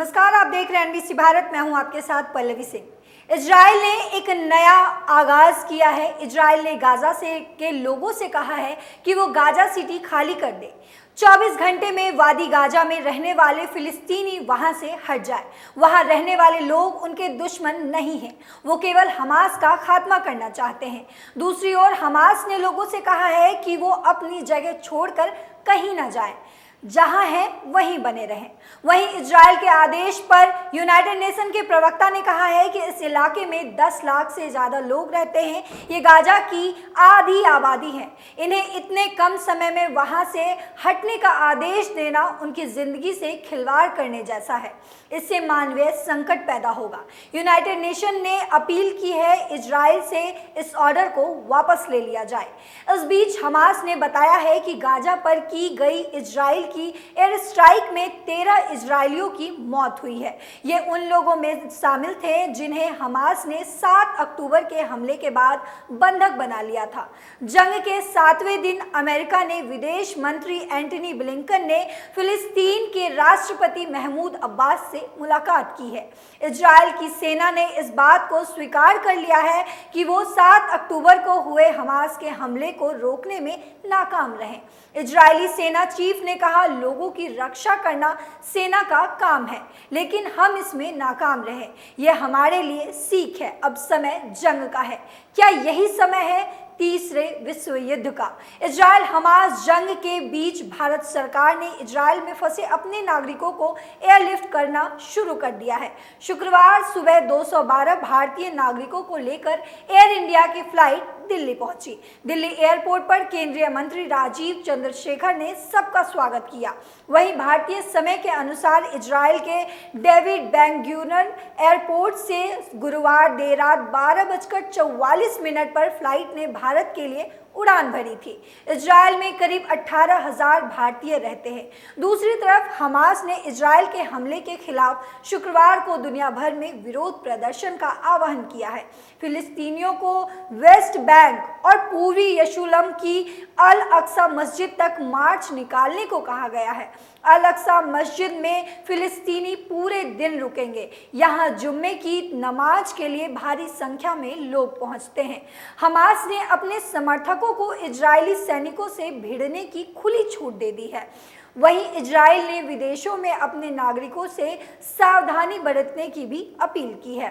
नमस्कार, आप देख रहे हैं एनबीसी भारत। मैं हूं आपके साथ पल्लवी सिंह। इजराइल ने एक नया आगाज किया है। इजराइल ने गाजा से के लोगों से कहा है कि वो गाजा सिटी खाली कर दे। 24 घंटे में वादी गाजा में रहने वाले फिलिस्तीनी वहां से हट जाए। वहां रहने वाले लोग उनके दुश्मन नहीं हैं, वो केवल हमास का खात्मा करना चाहते हैं। दूसरी ओर हमास ने लोगों से कहा है कि वो अपनी जगह छोड़कर कहीं ना जाए, जहां है वहीं बने रहें। वहीं इजराइल के आदेश पर यूनाइटेड नेशन के प्रवक्ता ने कहा है कि इस इलाके में 10 लाख से ज़्यादा लोग रहते हैं। ये गाजा की आधी आबादी है। इन्हें इतने कम समय में वहां से हटने का आदेश देना उनकी ज़िंदगी से खिलवाड़ करने जैसा है। इससे मानवीय संकट पैदा होगा। यूनाइटेड नेशन ने अपील की है इजराइल से इस ऑर्डर को वापस ले लिया जाए। इस बीच हमास ने बताया है कि गाजा पर की गई इजराइल की एयर स्ट्राइक में 13 इजरायलियों की मौत हुई है। ये उन लोगों में शामिल थे जिन्हें हमास ने 7 अक्टूबर के हमले के बाद बंधक बना लिया था। जंग के 7वें दिन अमेरिका ने विदेश मंत्री एंटनी ब्लिंकन ने फिलिस्तीन के राष्ट्रपति महमूद अब्बास से मुलाकात की है। इजराइल की सेना ने इस बात को स्वीकार कर लिया है कि वो 7 अक्टूबर को हुए हमास के हमले को रोकने में नाकाम रहे। इजरायली सेना चीफ ने कहा, लोगों की रक्षा करना सेना का काम है, लेकिन हम इसमें नाकाम रहे। यह हमारे लिए सीख है। अब समय जंग का है। क्या यही समय है तीसरे विश्व युद्ध का? इजराइल हमास जंग के बीच भारत सरकार ने इजराइल में फंसे अपने नागरिकों को एयरलिफ्ट करना शुरू कर दिया है। शुक्रवार सुबह 212 भारतीय नागरिकों को लेकर एयर इंडिया की फ्लाइट दिल्ली पहुंची। दिल्ली एयरपोर्ट पर केंद्रीय मंत्री राजीव चंद्रशेखर ने सबका स्वागत किया। वहीं भारतीय समय के अनुसार इजराइल के डेविड बेन गुरियन एयरपोर्ट से गुरुवार देर रात 12:44 पर फ्लाइट ने भारत के लिए उड़ान भरी थी। इजराइल में करीब 18,000 भारतीय रहते हैं। दूसरी तरफ हमास ने इजराइल के हमले के खिलाफ शुक्रवार को दुनिया भर में विरोध प्रदर्शन का आह्वान किया है। फिलिस्तीनियों को वेस्ट बैंक और पूर्वी यरूशलेम की अल अक्सा मस्जिद तक मार्च निकालने को कहा गया है। अल अक्सा मस्जिद में फिलिस्तीनी पूरे दिन रुकेंगे। यहाँ जुम्मे की नमाज के लिए भारी संख्या में लोग पहुँचते हैं। हमास ने अपने समर्थकों को इजरायली सैनिकों से भिड़ने की खुली छूट दे दी है। वहीं इजराइल ने विदेशों में अपने नागरिकों से सावधानी बरतने की भी अपील की है।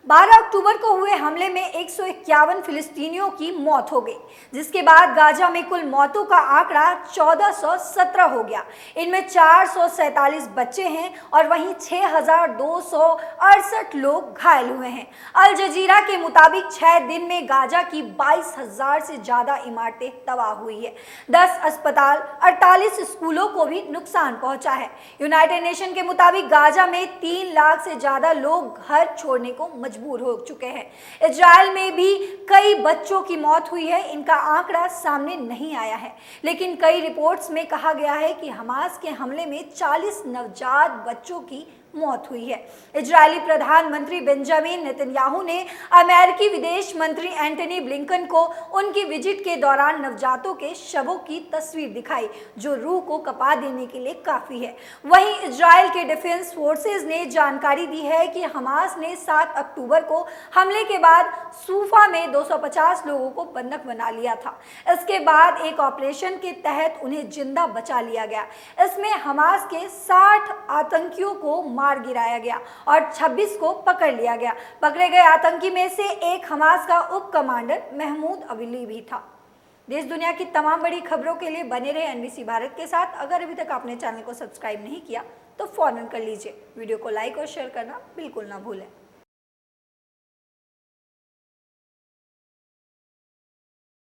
12 अक्टूबर को हुए हमले में 151 फिलिस्तीनियों की मौत हो गई, जिसके बाद गाजा में कुल मौतों का आंकड़ा 1417 हो गया। इनमें 447 बच्चे हैं और वहीं 6,268 लोग घायल हुए हैं। अल जजीरा के मुताबिक 6 दिन में गाजा की 22,000 से ज़्यादा इमारतें तबाह हुई है। 10 अस्पताल, 48 स्कूलों को भी नुकसान पहुंचा है। यूनाइटेड नेशन के मुताबिक गाजा में 3 लाख से ज़्यादा लोग घर छोड़ने को मजबूर हो चुके हैं। इजराइल में भी कई बच्चों की मौत हुई है। इनका आंकड़ा सामने नहीं आया है, लेकिन कई रिपोर्ट्स में कहा गया है कि हमास के हमले में 40 नवजात बच्चों की मौत हुई है। इजरायली प्रधानमंत्री बेंजामिन नेतन्याहू ने अमेरिकी विदेश मंत्री एंटनी ब्लिंकन को उनकी विजिट के दौरान नवजातों के शवों की तस्वीर दिखाई, जो रूह को कपा देने के लिए काफ़ी है। वहीं इजराइल के डिफेंस फोर्सेज ने जानकारी दी है कि हमास ने 7 अक्टूबर को हमले के बाद सूफा में 250 लोगों को बंधक बना लिया था। इसके बाद एक ऑपरेशन के तहत उन्हें जिंदा बचा लिया गया। इसमें हमास के 60 आतंकियों को मार गिराया गया और 26 को पकड़ लिया गया। पकड़े गए आतंकी में से एक हमास का उप कमांडर महमूद अवीली भी था। देश दुनिया की तमाम बड़ी खबरों के लिए बने रहे एनबीसी भारत के साथ। अगर अभी तक आपने चैनल को सब्सक्राइब नहीं किया तो फौरन कर लीजिए। वीडियो को लाइक और शेयर करना बिल्कुल ना भूलें।